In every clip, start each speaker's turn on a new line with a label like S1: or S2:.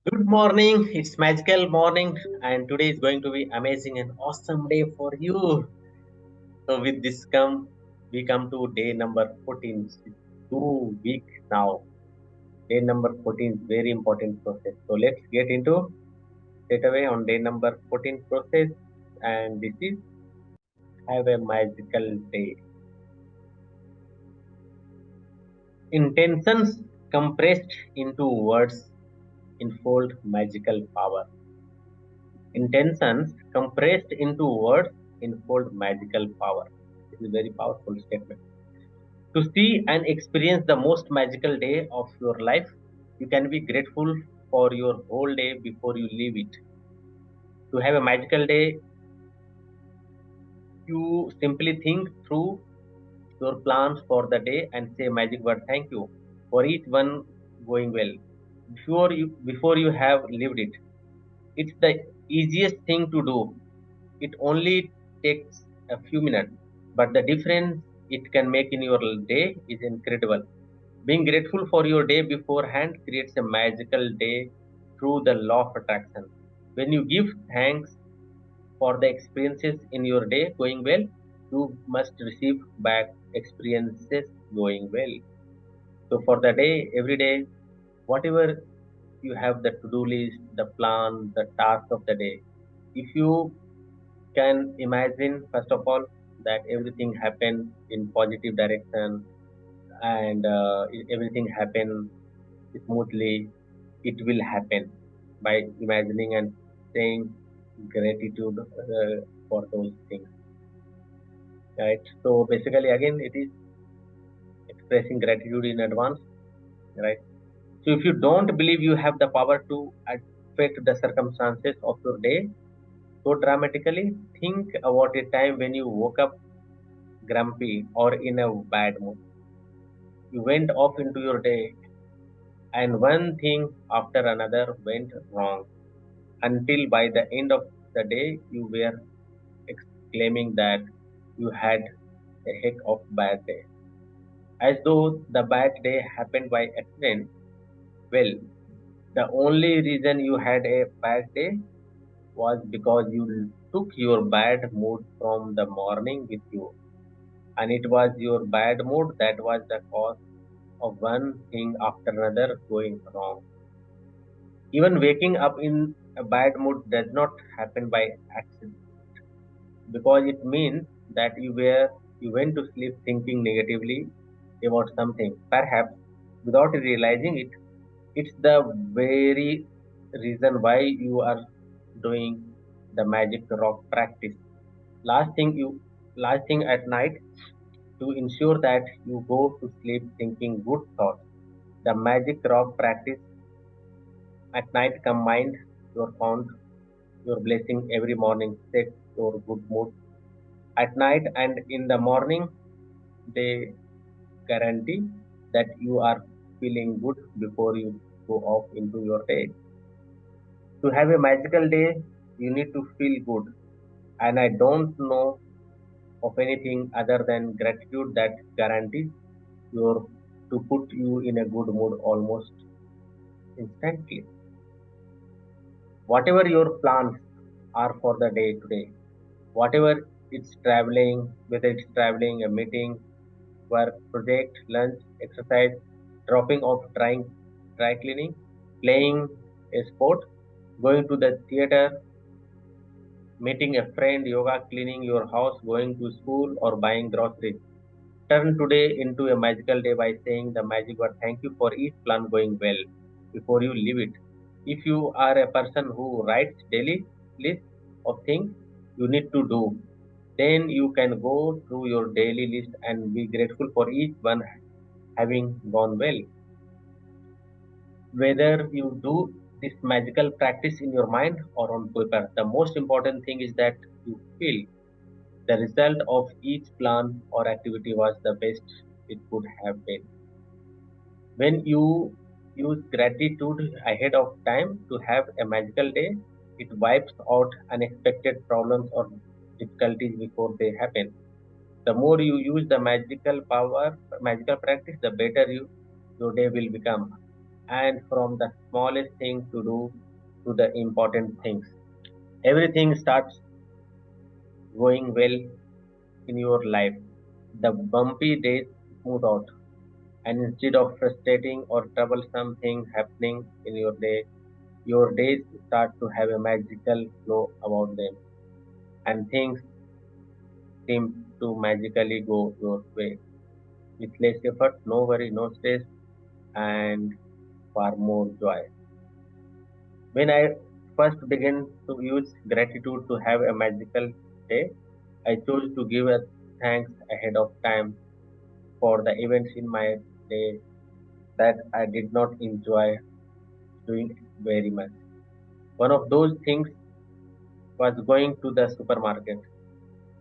S1: Good morning. It's magical morning, and today is going to be amazing and awesome day for you. So with this we come to day number 14. It's 2 weeks now. Day number 14 is very important process. So let's get into straight away on day number 14 process, and this is have a magical day. Intentions compressed into words unfold magical power. Intentions compressed into words unfold magical power. This is a very powerful statement. To see and experience the most magical day of your life, you can be grateful for your whole day before you leave it. To have a magical day, you simply think through your plans for the day and say magic word thank you for each one going well. Before you have lived it. It's the easiest thing to do. It only takes a few minutes, but the difference it can make in your day is incredible. Being grateful for your day beforehand creates a magical day through the law of attraction. When you give thanks for the experiences in your day going well, you must receive back experiences going well. So for the day, every day, whatever you have the to-do list, the plan, the task of the day. If you can imagine, first of all, that everything happen in positive direction and everything happen smoothly, it will happen by imagining and saying gratitude for those things, right? So basically, again, it is expressing gratitude in advance, right? So if you don't believe you have the power to affect the circumstances of your day so dramatically, think about a time when you woke up grumpy or in a bad mood. You went off into your day, and one thing after another went wrong until by the end of the day you were exclaiming that you had a heck of bad day. As though the bad day happened by accident. Well, the only reason you had a bad day was because you took your bad mood from the morning with you. And it was your bad mood that was the cause of one thing after another going wrong. Even waking up in a bad mood does not happen by accident because it means that you went to sleep thinking negatively about something. Perhaps without realizing it, it's the very reason why you are doing the magic rock practice. Last thing you last thing at night to ensure that you go to sleep thinking good thoughts. The magic rock practice at night combined your found your blessing every morning set your good mood at night and in the morning they guarantee that you are feeling good before you go off into your day. To have a magical day you need to feel good, and I don't know of anything other than gratitude that guarantees your to put you in a good mood almost instantly. Whatever your plans are for the day today, whatever it's traveling, whether it's traveling, a meeting, work, project, lunch, exercise, dropping off, dry cleaning, playing a sport, going to the theater, meeting a friend, yoga, cleaning your house, going to school, or buying groceries. Turn today into a magical day by saying the magic word thank you for each plan going well before you leave it. If you are a person who writes daily list of things you need to do, then you can go through your daily list and be grateful for each one having gone well. Whether you do this magical practice in your mind or on paper, the most important thing is that you feel the result of each plan or activity was the best it could have been. When you use gratitude ahead of time to have a magical day, it wipes out unexpected problems or difficulties before they happen. The more you use the magical practice, the better your day will become. and from the smallest thing to do to the important things. Everything starts going well in your life. The bumpy days smooth out, and instead of frustrating or troublesome thing happening in your days start to have a magical flow about them, and things seem to magically go your way with less effort, no worry, no stress, and far more joy. When I first began to use gratitude to have a magical day, I chose to give a thanks ahead of time for the events in my day that I did not enjoy doing very much. One of those things was going to the supermarket.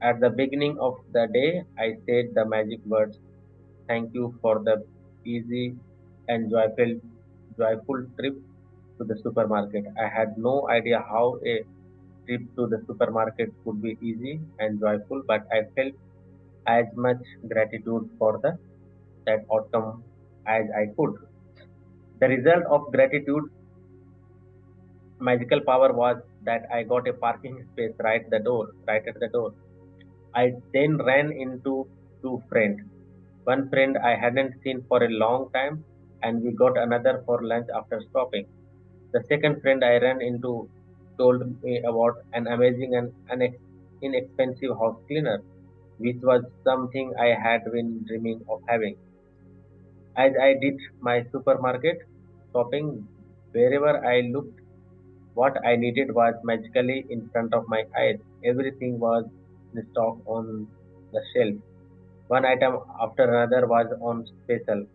S1: At the beginning of the day, I said the magic words, thank you for the easy and joyful trip to the supermarket. I had no idea how a trip to the supermarket could be easy and joyful, but I felt as much gratitude for that outcome as I could. The result of gratitude magical power was that I got a parking space right at the door. I then ran into two friends. One friend I hadn't seen for a long time, and we got another for lunch after stopping. The second friend I ran into told me about an amazing and inexpensive house cleaner, which was something I had been dreaming of having. As I did my supermarket shopping, wherever I looked, what I needed was magically in front of my eyes. Everything was in stock on the shelf. One item after another was on special.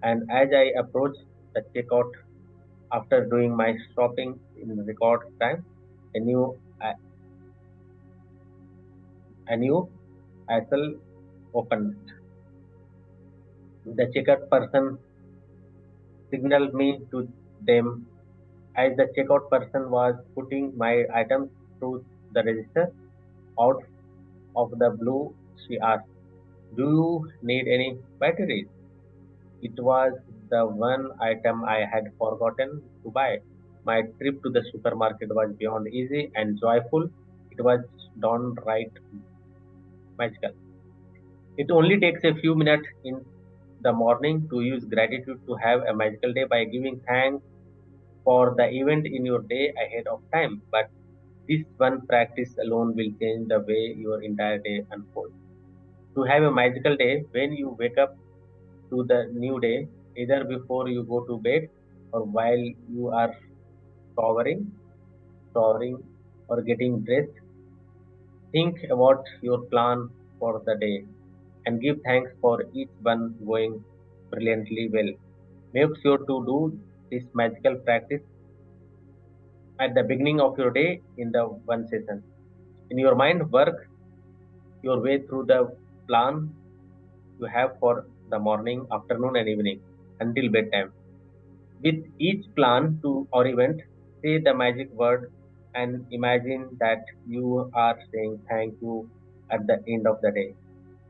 S1: And as I approached the checkout after doing my shopping in record time, a new a, a new aisle opened. The checkout person signaled me to them. As the checkout person was putting my items through the register, out of the blue, she asked, do you need any batteries? It was the one item I had forgotten to buy. My trip to the supermarket was beyond easy and joyful. It was downright magical. It only takes a few minutes in the morning to use gratitude to have a magical day by giving thanks for the event in your day ahead of time. But this one practice alone will change the way your entire day unfolds. To have a magical day, when you wake up to the new day, either before you go to bed or while you are showering, showering or getting dressed, think about your plan for the day and give thanks for each one going brilliantly well. Make sure to do this magical practice at the beginning of your day in the one session. In your mind, work your way through the plan you have for the morning, afternoon, and evening until bedtime. With each plan to or event, say the magic word and imagine that you are saying thank you at the end of the day.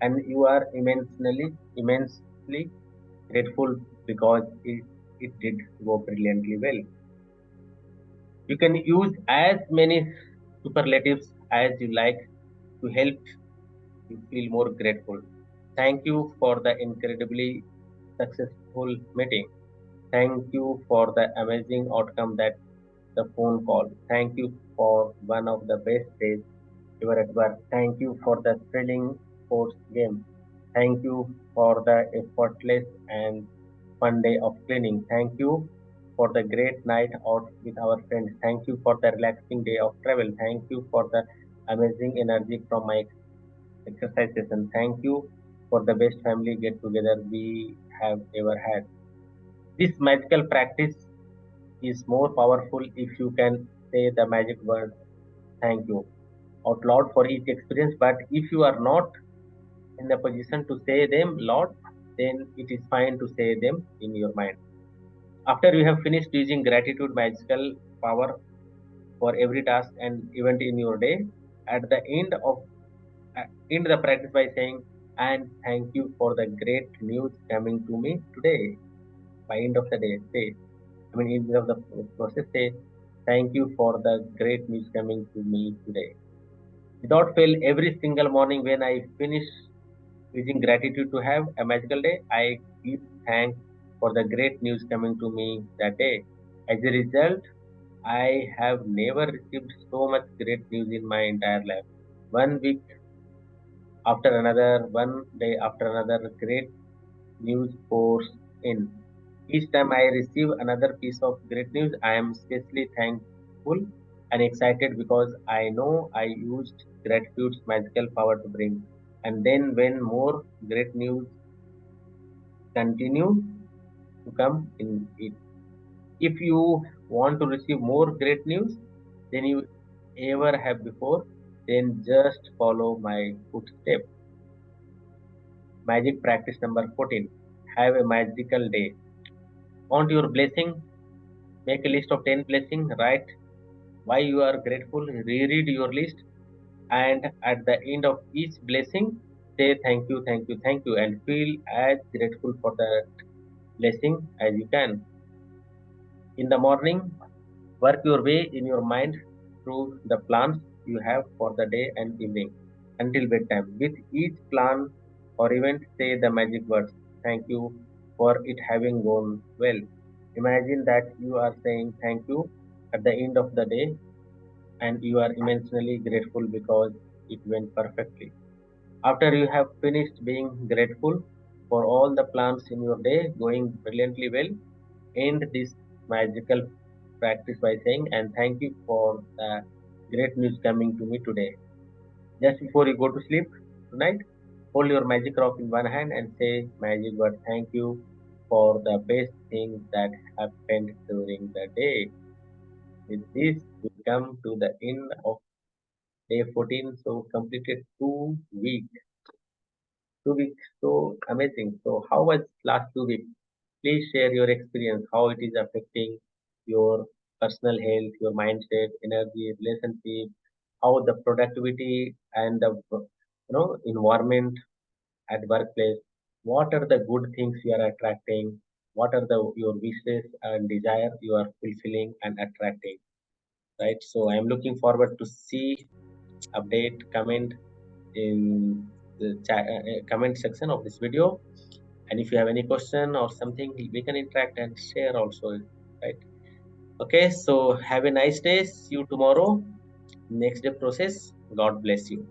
S1: And you are immensely grateful because it did go brilliantly well. You can use as many superlatives as you like to help you feel more grateful. Thank you for the incredibly successful meeting. Thank you for the amazing outcome that the phone call. Thank you for one of the best days ever at work. Thank you for the thrilling sports game. Thank you for the effortless and fun day of cleaning. Thank you for the great night out with our friends. Thank you for the relaxing day of travel. Thank you for the amazing energy from my exercise session. Thank you for the best family get together we have ever had. This magical practice is more powerful if you can say the magic word thank you out loud for each experience. But if you are not in the position to say them loud, then it is fine to say them in your mind. After you have finished using gratitude magical power for every task and event in your day, at the end the practice by saying and thank you for the great news coming to me today. By end of the day, say I mean, in the process, say, thank you for the great news coming to me today. Without fail, every single morning when I finish using gratitude to have a magical day, I give thanks for the great news coming to me that day. As a result, I have never received so much great news in my entire life. One week after another, one day after another, great news pours in. Each time I receive another piece of great news, I am especially thankful and excited because I know I used gratitude's magical power to bring. And then, when more great news continue to come in it, if you want to receive more great news than you ever have before, then just follow my footsteps. Magic practice number 14. Have a magical day. Want your blessing? Make a list of 10 blessings. Write why you are grateful. Reread your list. And at the end of each blessing, say thank you, thank you, thank you, and feel as grateful for the blessing as you can. In the morning, work your way in your mind through the plans you have for the day and evening until bedtime. With each plan or event, say the magic words. Thank you for it having gone well. Imagine that you are saying thank you at the end of the day and you are immensely grateful because it went perfectly. After you have finished being grateful for all the plans in your day going brilliantly well, end this magical practice by saying, and thank you for the great news coming to me today. Just before you go to sleep tonight, hold your magic rock in one hand and say magic word thank you for the best things that happened during the day. With this, we come to the end of day 14. So completed 2 weeks. 2 weeks, so amazing. So how was last 2 weeks? Please share your experience, how it is affecting your personal health, your mindset, energy, relationship, how the productivity and the environment at workplace. What are the good things you are attracting? What are the your wishes and desire you are fulfilling and attracting? Right. So I am looking forward to see update comment in the comment section of this video. And if you have any question or something, we can interact and share also, right? Okay, so have a nice day. See you tomorrow. Next day process. God bless you.